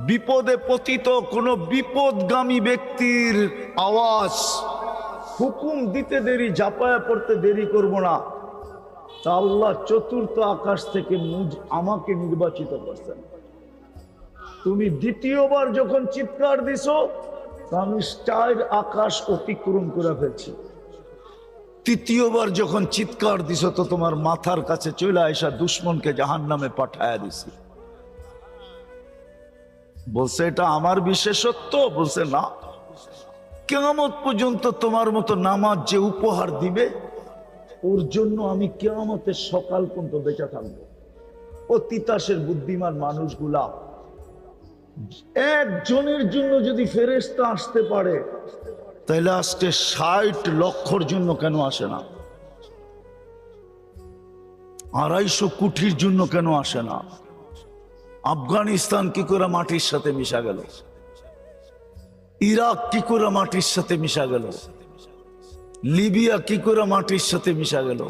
বিপদে পতিত কোনো বিপদগামী ব্যক্তির আওয়াজ হুকুম দিতে দেরি, ঝাঁপায়া পড়তে দেরি করব না। তা আল্লাহ চতুর্থ আকাশ থেকে আমাকে নির্বাচিত করছেন। তুমি দ্বিতীয়বার যখন চিৎকার দিছো, আমি 4 আকাশ অতিক্রম করে ফেলছি। তৃতীয়বার যখন চিৎকার দিছো তো তোমার মাথার কাছে চলে আইসা দুশ্মনকে জাহান্নামে পাঠায়া দিছি। বলছে এটা আমার বিশেষত্ব? বলছে না, কিয়ামত পর্যন্ত তোমার মতো নামাজ যে উপহার দিবে ওর জন্য আমি কিয়ামতের সকাল পর্যন্ত বেঁচে থাকবো। ও তিতাসের বুদ্ধিমান মানুষগুলা একজনের জন্য যদি ফেরেশতা আসতে পারে, তাহলে আজকে 60 লক্ষর জন্য কেন আসে না? 250 কোটির জন্য কেন আসে না? আফগানিস্তান কি করে মাটির সাথে মিশা গেল? ইরাক কি করে মাটির সাথে মিশা গেল? লিবিয়া কি করে মাটির সাথে মিশা গেল?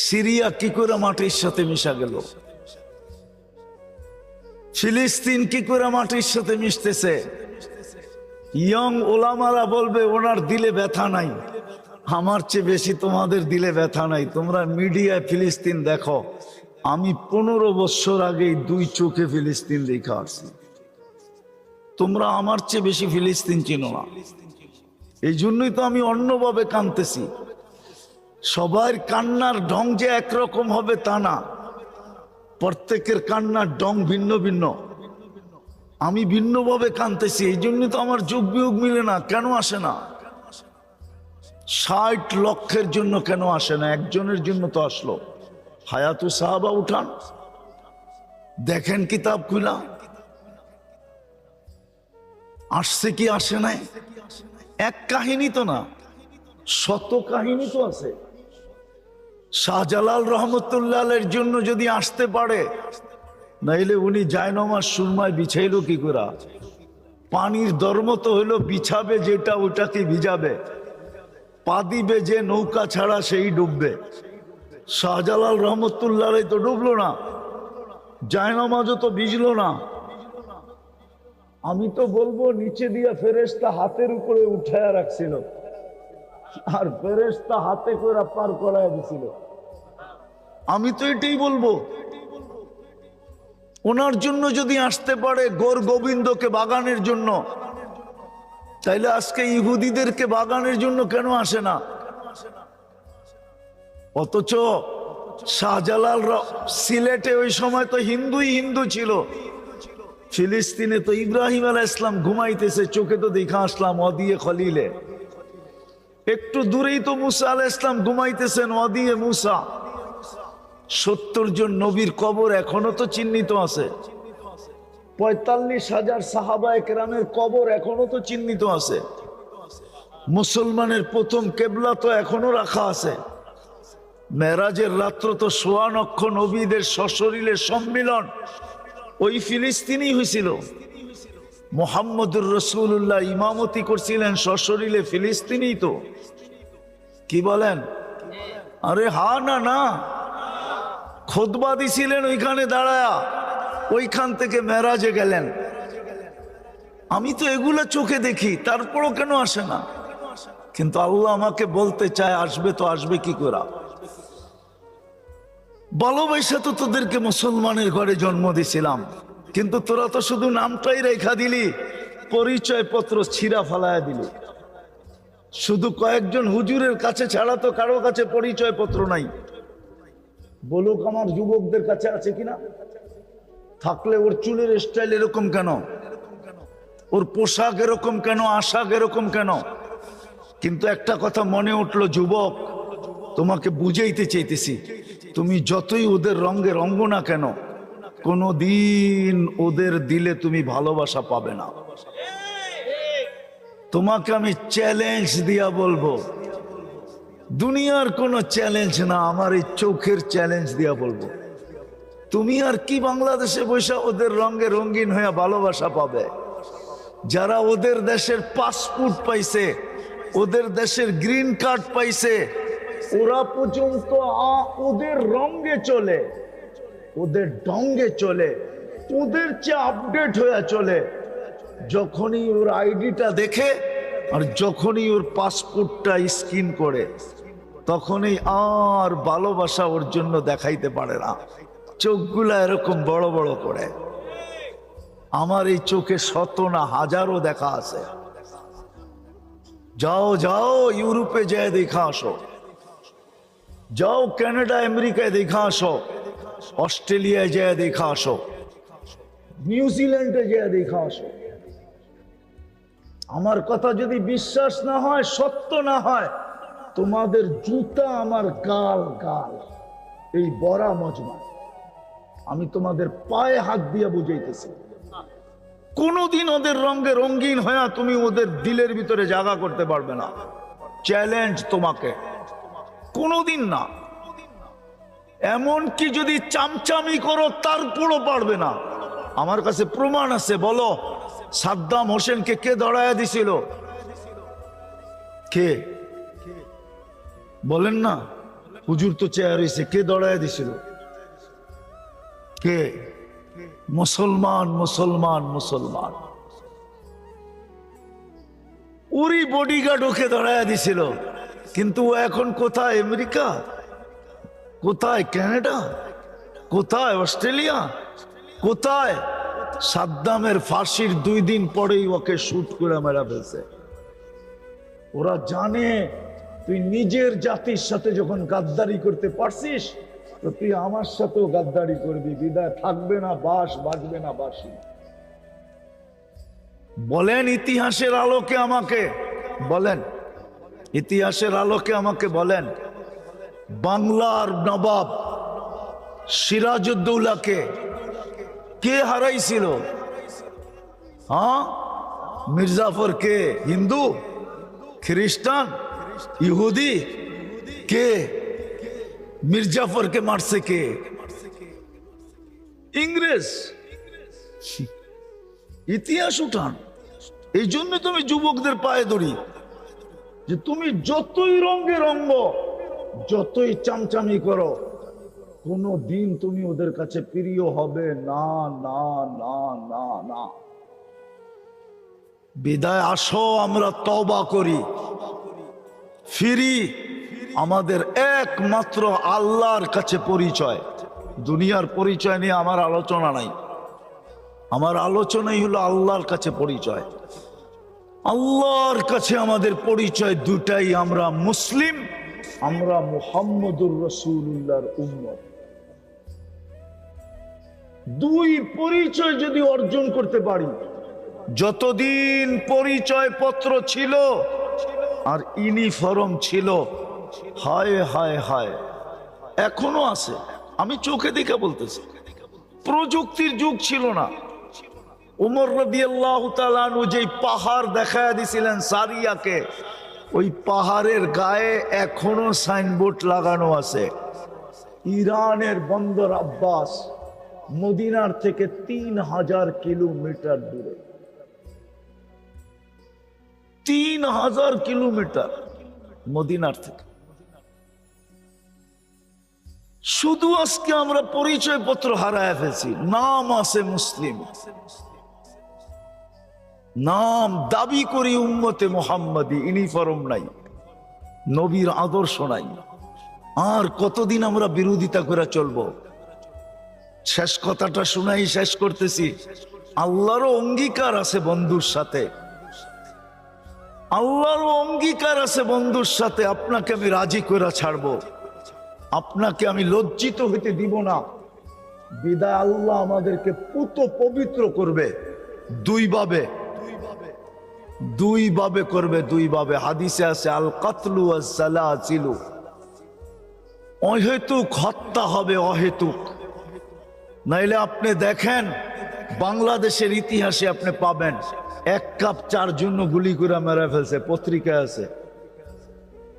সিরিয়া কি করে মাটির সাথে মিশা গেল? ফিলিস্তিন কি করে মাটির সাথে মিশতেছে? ইয়ং ওলামারা বলবে ওনার দিলে ব্যথা নাই। আমার চেয়ে বেশি তোমাদের দিলে ব্যথা নাই। তোমরা মিডিয়ায় ফিলিস্তিন দেখো, আমি 15 বছর আগেই 2 চোখে ফিলিস্তিন দেখা আসছি। তোমরা আমার চেয়ে বেশি ফিলিস্তিন চিনো না। এই জন্যই তো আমি অন্যভাবে কাঁদতেছি। সবার কান্নার ঢং যে একরকম হবে তা না, প্রত্যেকের কান্নার ঢং ভিন্ন ভিন্ন। আমি ভিন্নভাবে কাঁদতেছি, এই জন্য তো আমার যোগ বিয়োগ মিলে না। কেন আসে না? 60 লক্ষের জন্য কেন আসে না? একজনের জন্য তো আসলো। হায়াতু সাহাবা উঠান, দেখেন কিতাব খুলা, আসছে কি আসে নাই? এক কাহিনী তো না, শত কাহিনী তো আছে। শাহজালাল রহমতুল্লাহ আলাইহির জন্য যদি আসতে পারে, নাইলে উনি জায়নামাজ সুরমায় বিছাইল কি করে? পানির ধর্ম তো হইলো বিছাবে যেটা ওটাকে ভিজাবে, পা দিবে যে নৌকা ছাড়া সেই ডুববে। শাহজালাল রহমতুল্লাহ আলাইহি তো ডুবলো না, জায়নামাজও তো ভিজলো না। আমি তো বলবো নিচে দিয়া ফেরেশতা হাতের উপরে উঠায়া রাখছিল, আর ফেরেশতা হাতে করে পার করায় দিছিল। আমি তো এটাই বলবো। ওনার জন্য যদি আসতে পারে গোর গোবিন্দকে বাগানের জন্য, তাইলে আজকে ইহুদিদেরকে বাগানের জন্য কেন আসে না? অথচ শাহজালাল সিলেটে ওই সময় তো হিন্দুই হিন্দু ছিল। ফিলিস্তিনে তো ইব্রাহিম আলাইহিস সালাম ঘুমাইতেছে, চোখে তো দেখা আসলাম ওয়াদিয়ে খলিলে। একটু দূরেই তো মুসা আলাইহিস সালাম ঘুমাইতেছেন ওয়াদিয়ে মুসা। 70 জন নবীর কবর এখনো তো চিহ্নিত আছে। 45,000 সাহাবায়ে কেরামের কবর এখনো তো চিহ্নিত আছে। মুসলমানের প্রথম কেবলা তো এখনো রাখা আছে। মেরাজের রাত্র তো 1.25 লক্ষ নবীদের সশরীরে সম্মিলন ওই ফিলিস্তিনেই হয়েছিল। মুহাম্মদুর রাসূলুল্লাহ ইমামতি করছিলেন সশরীরে ফিলিস্তিনেই তো। কি বলেন? আরে হা না না, খুতবা দিছিলেন ওইখানে দাঁড়ায়া, ওইখান থেকে মেরাজে গেলেন। আমি তো এগুলো চোখে দেখি, তারপরও কেন আসে না? কিন্তু আল্লাহ আমাকে বলতে চায় আসবে তো আসবে কি করে? ভালোবাসা তো তোদেরকে মুসলমানের ঘরে জন্ম দিছিলাম, কিন্তু তোরা তো শুধু নামটাই রেখা দিলি, পরিচয় পত্র ছিঁড়া ফালায়া দিলি। শুধু কয়েকজন হুজুরের কাছে ছাড়া তো কারো কাছে পরিচয় পত্র নাই। বলুক আমার যুবকদের কাছে আছে কিনা? থাকলে ওর চুলের স্টাইল এরকম কেন? ওর পোশাক এরকম কেন? আশাক এরকম কেন? কিন্তু একটা কথা মনে উঠলো, যুবক, তোমাকে বুঝাইতে চাইতেছি, তুমি যতই ওদের রঙে রঙ্গ না কেন, কোনদিন ওদের দিলে তুমি ভালোবাসা পাবে না। তোমাকে আমি চ্যালেঞ্জ দিয়া বলবো, দুনিয়ার কোনো চ্যালেঞ্জ না, আমার এই চোখের চ্যালেঞ্জ দিয়া বলবো, তুমি আর কি বাংলাদেশে বসে ওদের রঙে রঙিন হয়ে ভালোবাসা পাবে? যারা ওদের দেশের পাসপোর্ট পাইছে, ওদের দেশের গ্রিন কার্ড পাইছে, ওরা পর্যন্ত ওদের রঙে চলে, ওদের ঢঙ্গে চলে। ওদের চেয়ে আপডেট হয়ে চলে। যখনই ওর আইডিটা দেখে আর যখনই ওর পাসপোর্টটা স্ক্যান করে, তখনই আর ভালোবাসা ওর জন্য দেখাইতে পারে না, চোখগুলা এরকম বড় বড় করে। আমার এই চোখে শত না হাজারো দেখা আছে। যাও যাও ইউরোপে যায় দেখা আসো, যাও কানাডা আমেরিকায় দেখা আসো, অস্ট্রেলিয়ায় যায় দেখা আসো, নিউজিল্যান্ডে যায় দেখা আসো। আমার কথা যদি বিশ্বাস না হয়, সত্য না হয়, তোমাদের জুতা আমার গাল গাল, এই বড়া মজমা। আমি তোমাদের পায়ে হাত দিয়ে বুঝাইতেছি, কোনদিন ওদের রঙে রঙিন হয়ে তুমি ওদের দিলের ভিতরে জায়গা করতে পারবে না। চ্যালেঞ্জ তোমাকে, কোনদিন না। এমনকি যদি চামচামি করো তারপরও পারবে না। আমার কাছে প্রমাণ আছে। বলো, সাদ্দাম হোসেনকে কে দড়াইয়া দিছিল? কে বলেন না? হুজুর তো চেয়ার হয়েছে, কে দড়াইয়া দিছিল? কে? মুসলমান মুসলমান মুসলমান। ওরই বডিগার্ড ওকে দড়াইয়া দিছিল। কিন্তু ও এখন কোথায়? আমেরিকা, কোথায় কানাডা, কোথায় অস্ট্রেলিয়া, কোথায়? সাদ্দামের ফাঁসির 2 দিন পরেই ওকে শুট করে মেরা ফেলছে। ওরা জানে তুই নিজের জাতির সাথে যখন গাদ্দারি করতে পারছিস, তো তুই আমার সাথেও গাদ্দারি করবি। বিদায় থাকবে না বাস, বাজবে না বাসি। বলেন ইতিহাসের আলোকে আমাকে বলেন, ইতিহাসের আলোকে আমাকে বলেন, বাংলার নবাব সিরাজউদ্দৌলাকে কে হারাইছিল? হ্যাঁ, মির্জাফর কে? হিন্দু, খ্রিস্টান, ইহুদি? কে মির্জাফরকে মারছে? কে? ইংরেজ। ইতিহাস উঠান। এই জন্য তুমি যুবকদের পায়ে ধরি যে তুমি যতই রঙে রঙ্গ, যতই চামচামি করো, কোনো দিন তুমি ওদের কাছে প্রিয় হবে না, না না না না। বিদায় আসো, আমরা তওবা করি, ফিরি। আমাদের একমাত্র আল্লাহর কাছে পরিচয়। দুনিয়ার পরিচয় নিয়ে আমার আলোচনা নাই। আমার আলোচনাই হলো আল্লাহর কাছে পরিচয়। আল্লাহর কাছে আমাদের পরিচয় দুটাই, আমরা মুসলিম, আমরা মুহাম্মদুর রাসূলুল্লাহর উম্মত। 2 পরিচয় যদি অর্জন করতে পারি, যতদিন পরিচয় পত্র ছিল আর ইউনিফর্ম ছিল, হায় হায় হায়, এখনো আছে। আমি চোখে দেখে বলতেছি, প্রযুক্তির যুগ ছিল না। উমর রাদিয়াল্লাহু তাআলা আনহু যেই পাহাড় দেখায়া দিছিলেন সারিয়াকে, ওই পাহাড়ের গায়ে এখনো সাইনবোর্ড লাগানো আছে। ইরানের বন্দর আব্বাস মদিনার থেকে 3000 কিলোমিটার দূরে। 3000 কিলোমিটার মদিনার থেকে। শুধু আজকে আমরা পরিচয় পত্র হারায় ফেলছি। নাম আছে মুসলিম, নাম দাবি করি উম্মতে মুহাম্মাদি, ইউনিফর্ম নাই, নবীর আদর্শ নাই। আর কতদিন আমরা বিরোধিতা করে চলবো? শেষ কথাটা শুনাই শেষ করতেছি। আল্লাহরও অঙ্গীকার আছে বন্ধুর সাথে, আল্লাহরও অঙ্গীকার আছে বন্ধুর সাথে। আপনাকে আমি রাজি করে ছাড়বো, আপনাকে আমি লজ্জিত হইতে দিব না। বিদায় আল্লাহ আমাদেরকে পুত পবিত্র করবে 2 ভাবে, 2 ভাবে করবে, 2 ভাবে। হাদিসে আছে আল কাতলু ওয়াস সালাসিলু, অহেতুক হত্যা হবে, অহেতুক। নাইলে আপনি দেখেন বাংলাদেশের ইতিহাসে আপনি পাবেন 1 কাপ চার জন্য গুলি করে মেরে ফেলছে, পত্রিকায় আছে।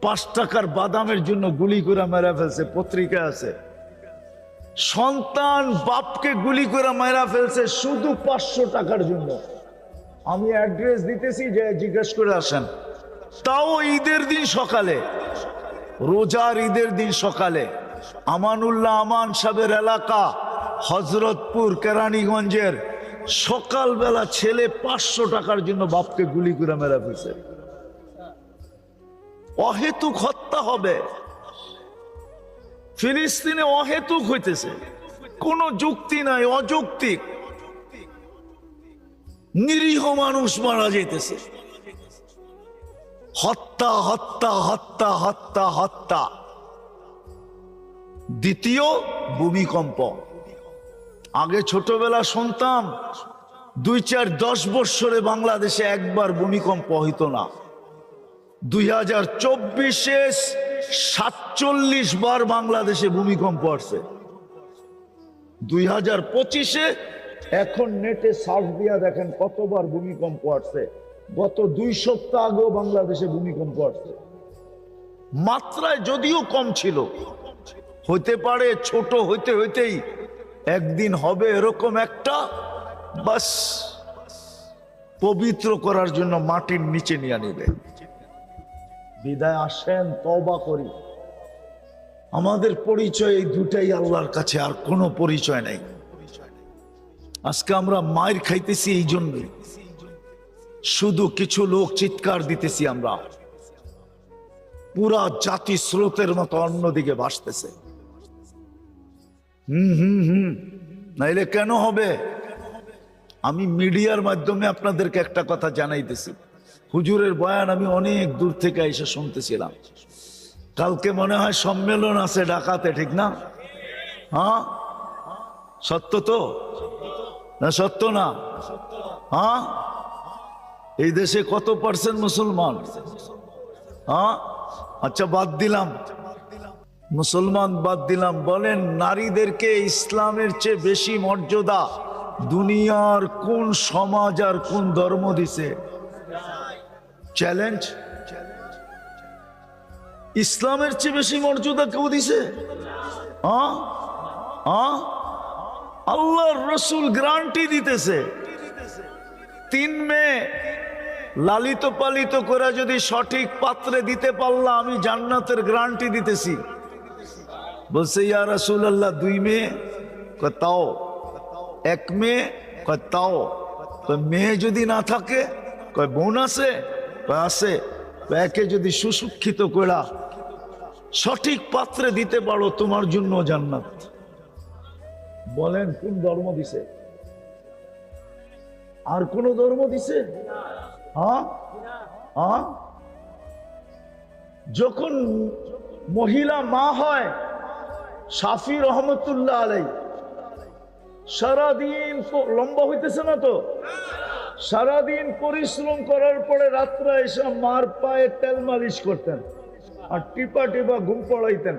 5 টাকার বাদামের জন্য গুলি করে মেরে ফেলছে, পত্রিকায় আছে। সন্তান বাপকে গুলি করে মেরে ফেলছে শুধু 500 টাকার জন্য। আমি অ্যাড্রেস দিতেছি, যে জিজ্ঞেস করে আসেন। তাও ঈদের দিন সকালে, রোজার ঈদের দিন সকালে। আমানুল্লাহ আমান সাহেবের এলাকা হজরতপুর কেরানীগঞ্জের সকালবেলা ছেলে 500 টাকার জন্য বাপকে গুলি করে মেরে ফেলছে। অহেতুক হত্যা হবে, ফিলিস্তিনে অহেতুক হইতেছে, কোন যুক্তি নাই, অযৌক্তিক। নিরীহ মানুষ মারা যাইতেছে। হত্যা হত্যা হত্যা হত্যা হত্যা। দ্বিতীয় ভূমিকম্প। আগে ছোটবেলা শুনতাম 2-4-10 বৎসরে বাংলাদেশে একবার ভূমিকম্প হইতো না। 2024-এ 47 বার বাংলাদেশে ভূমিকম্প আসছে। 2025-এ এখন নেটে সার্চ দিয়া দেখেন কতবার ভূমিকম্প আসছে। গত 2 সপ্তাহ আগেও বাংলাদেশে ভূমিকম্প আসছে। মাত্রায় যদিও কম ছিল, হতে পারে ছোট হইতে হইতেই একদিন হবে এরকম একটা, বাস পবিত্র করার জন্য মাটির নিচে নিয়ে নিবে। বিদায় আসেন, তওবা করি। আমাদের পরিচয় এই দুটাই আল্লাহর কাছে, আর কোনো পরিচয় নাই। আজকে আমরা মায়ের খাইতেছি এই জন্যই, শুধু কিছু লোক চিৎকার দিতেছি, আমরা পুরা জাতি স্রোতের মতো অন্যদিকে ভাসতেছে। নাইলে কেন হবে? আমি মিডিয়ার মাধ্যমে আপনাদেরকে একটা কথা জানাইতেছি। হুজুরের বয়ান আমি অনেক দূর থেকে এসে শুনতেছিলাম। কালকে মনে হয় সম্মেলন আছে ঢাকাতে, ঠিক না? হ্যাঁ, সত্য তো না? সত্য না? হ্যাঁ, এই দেশে কত % মুসলমান? হ্যাঁ, আচ্ছা বাদ দিলাম, মুসলমান বাদ দিলাম। বলেন, নারীদেরকে ইসলামের চেয়ে বেশি মর্যাদা দুনিয়ার কোন সমাজ আর কোন ধর্ম দিছে? চ্যালেঞ্জ। ইসলামের চেয়ে বেশি মর্যাদা কেউ দিছে? হ্যাঁ হ্যাঁ, আল্লাহর রসুল গ্যারান্টি দিতেছে, 3 মেয়ে লালিত পালিত করে যদি সঠিক পাত্রে দিতে পারলাম আমি জান্নাতের গ্যারান্টি দিতেছি। বলছে, ইয়া রাসূলুল্লাহ 2 মেয়ে? কয় তাও। 1 মেয়ে? কয় তাও। কয় মেয়ে যদি না থাকে? কয় বোন আছে? কয় আছে। একে যদি সুশিক্ষিত করা সঠিক পাত্রে দিতে পারো তোমার জন্য জান্নাত। বলেন, কোন ধর্ম দিছে? আর কোন ধর্ম দিছে? হ্যাঁ হ্যাঁ। যখন মহিলা মা হয়, শাফি রহমতুল্লাহ আলাইহি সারাদিন লম্বা হইতেছে না তো, সারাদিন পরিশ্রম করার পরে রাত্রে এসে মার পায়ে তেল মালিশ করতেন আর টিপা টিপা ঘুম পড়াইতেন।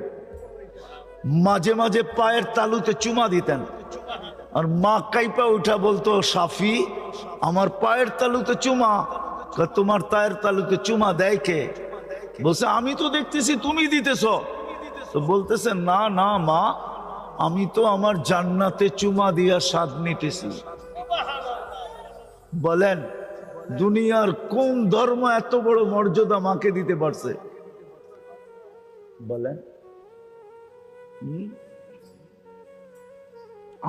মাঝে মাঝে পায়ের তালুতে চুমা দিতেন, আর মা কাইপা উঠা বলতো, শাফি আমার পায়ের তালুতে চুমা। তোমার পায়ের তালুতে চুমা দেয় কে? বলছে, আমি তো দেখতেছি তুমি দিতেছ। তো বলতেছে, না না মা, আমি তো আমার জান্নাতে চুমা দিয়া স্বাদ নিতেছি। বলেন, দুনিয়ার কোন ধর্ম এত বড় মর্যাদা মাকে দিতে পারছে? বলেন,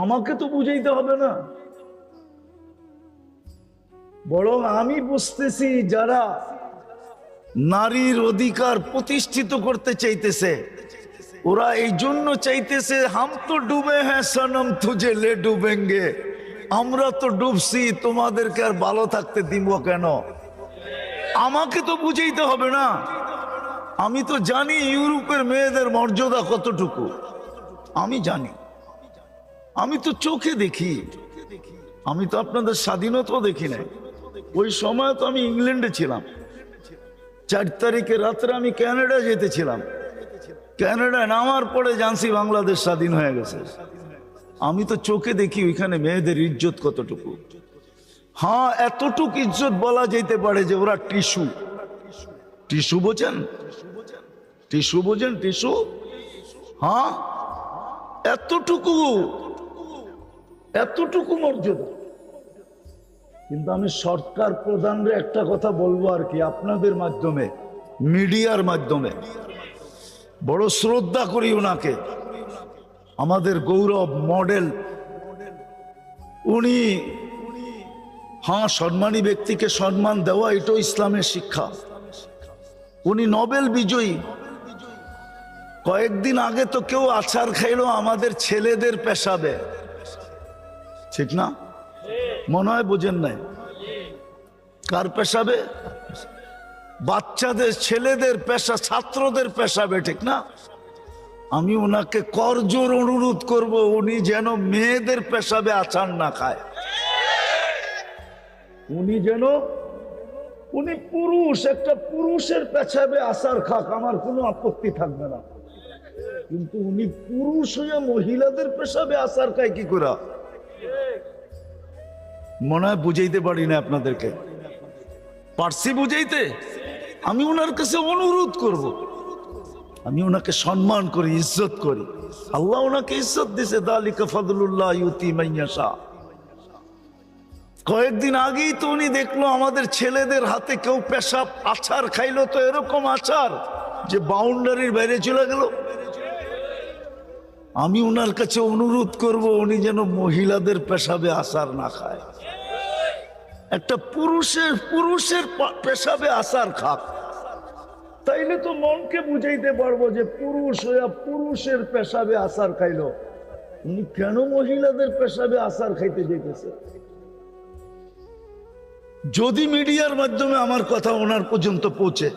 আমাকে তো বুঝাইতে হবে না। বরং আমি বুঝতেছি, যারা নারীর অধিকার প্রতিষ্ঠিত করতে চাইতেছে, ওরা এই জন্য চাইতেছে, হাম তো ডুবে হ্যাঁ সনম তুঝে লে ডুবেঙ্গে, আমরা তো ডুবছি, তোমাদেরকে আর ভালো থাকতে দিব কেন? আমাকে তো বুঝাইতে হবে না। আমি তো জানি ইউরোপের মেয়েদের মর্যাদা কতটুকু, আমি জানি। আমি তো চোখে দেখি, আমি তো আপনাদের স্বাধীনতাও দেখি নাই। ওই সময় তো আমি ইংল্যান্ডে ছিলাম। 4 তারিখে রাত্রে আমি কানাডা যেতেছিলাম। কানাডায় নামার পরে জানছি বাংলাদেশ স্বাধীন হয়ে গেছে। আমি তো চোখে দেখি ওইখানে মেয়েদের ইজ্জত কতটুকু। হ্যাঁ, এতটুকু ইজ্জত বলা যেতে পারে যে ওরা টিস্যু। টিস্যু বোঝেন? টিস্যু বোঝেন? টিস্যু। হ্যাঁ, এতটুকু, এতটুকু মর্যাদা। কিন্তু আমি সরকার প্রধানরে একটা কথা বলবো আর কি, আপনাদের মাধ্যমে, মিডিয়ার মাধ্যমে, বড় শ্রদ্ধা করি ওনাকে। আমাদের গৌরব, মডেল উনি হ্যাঁ, সম্মানী ব্যক্তিকে সম্মান দেওয়া এটাও ইসলামের শিক্ষা। উনি নোবেল বিজয়ী। কয়েকদিন আগে তো কেউ আচার খাইলো আমাদের ছেলেদের পেশাবে, ঠিক না? মনে হয় বোঝেন নাই। কার পেশাবে? বাচ্চাদের, ছেলেদের পেশা, ছাত্রদের পেশাবে, ঠিক না? আমি ওনাকে করজোর অনুরোধ করব উনি যেন মেয়েদের পেশাবে আচার না খায়। উনি পুরুষ, একটা পুরুষের পেশাবে আচার খাক, আমার কোনো আপত্তি থাকবে না। কিন্তু উনি পুরুষ হয়ে মহিলাদের পেশাবে আচার খায় কি করে? মনে হয় বুঝাইতে পারি না আপনাদেরকে। পারছি বুঝাইতে? আমি ওনার কাছে অনুরোধ করব, আমি ওনাকে সম্মান করি, ইজ্জত করি। আল্লাহ ওনাকে ইজ্জত দিছে, যালিকা ফাদলুল্লাহ ইউতি মান ইয়াশা। কয়েকদিন আগেই তো উনি দেখলো আমাদের ছেলেদের হাতে কেউ পেশাব আচার খাইলো, তো এরকম আচার যে বাউন্ডারির বাইরে চলে গেল। আমি ওনার কাছে অনুরোধ করব উনি যেন মহিলাদের পেশাবে আচার না খায়, একটা পুরুষের পেশাবে আচার খাক। তাইলে তো মনকে বুঝাইতে পারবো যে পুরুষ হইয়া পুরুষের পেশাবে আচার খাইলো, উনি কেন মহিলাদের পেশাবে আচার খাইতে যেতেছে? যদি মিডিয়ার মাধ্যমে আমার কথা ওনার পর্যন্ত পৌঁছে,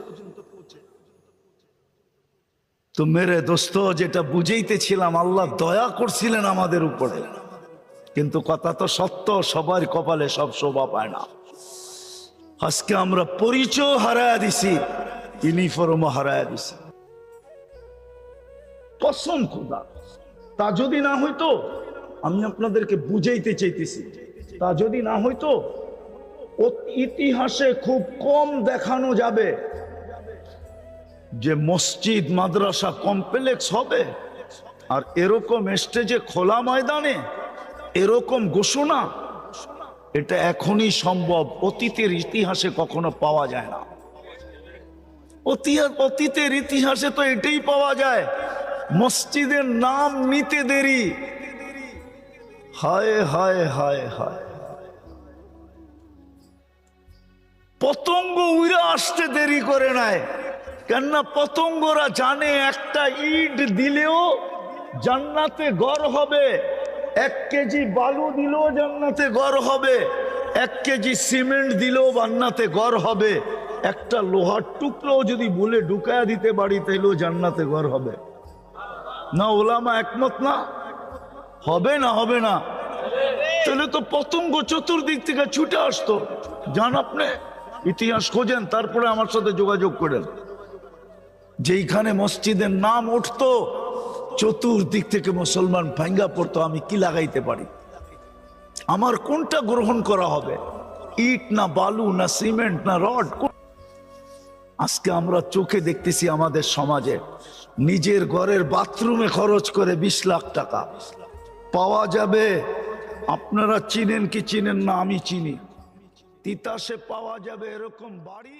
তো মেরে দোস্ত, যেটা বুঝাইতেছিলাম, আল্লাহ দয়া করছিলেন আমাদের উপরে। কিন্তু কথা তো সত্য, সবার কপালে সব শোভা পায় না। আজকে আমরা পরিচয় হারায়া দিছি, ইউনিফর্মও হারায়া দিছি। কসম খোদা, তা যদি না হইতো, আমি আপনাদেরকে বুঝাইতে চাইতেছি, তা যদি না হইতো, ইতিহাসে খুব কম দেখানো যাবে যে মসজিদ মাদ্রাসা কমপ্লেক্স হবে আর এরকম স্টেজে খোলা ময়দানে এরকম ঘোষণা, এটা এখনই সম্ভব। অতীতের ইতিহাসে কখনো পাওয়া যায় না। অতীতের ইতিহাসে তো এটাই পাওয়া যায়, মসজিদের নাম নিতে দেরি। হায় হায় হায় হায়, পতঙ্গ উড়ে আসতে দেরি করে নাই। কেননা পতঙ্গরা জানে একটা ইট দিলেও জান্নাতে ঘর হবে, 1 কেজি বালু দিলেও জান্নাতে ঘর হবে, 1 কেজি সিমেন্ট দিলেও জান্নাতে ঘর হবে, একটা লোহার টুকরো যদি বলে ঢুকায়া দিতে পারি তাইলেও জান্নাতে ঘর হবে। না ওলামা একমত না? হবে না? হবে না? তাহলে তো পতঙ্গ চতুর্দিক থেকে ছুটে আসতো। জান আপনি ইতিহাস খোঁজেন, তারপরে আমার সাথে যোগাযোগ করেন। যেইখানে মসজিদের নাম উঠতো চতুর্দিক থেকে মুসলমান ভাঙ্গা পড়তো। আমি কি লাগাইতে পারি? আমার কোনটা গ্রহণ করা হবে? ইট না বালু না সিমেন্ট না রড? আজকে আমরা চোখে দেখতেছি আমাদের সমাজে নিজের ঘরের বাথরুমে খরচ করে 20 লাখ টাকা পাওয়া যাবে। আপনারা চিনেন কি চিনেন না আমি চিনি, তিতাসে পাওয়া যাবে এরকম বাড়ি।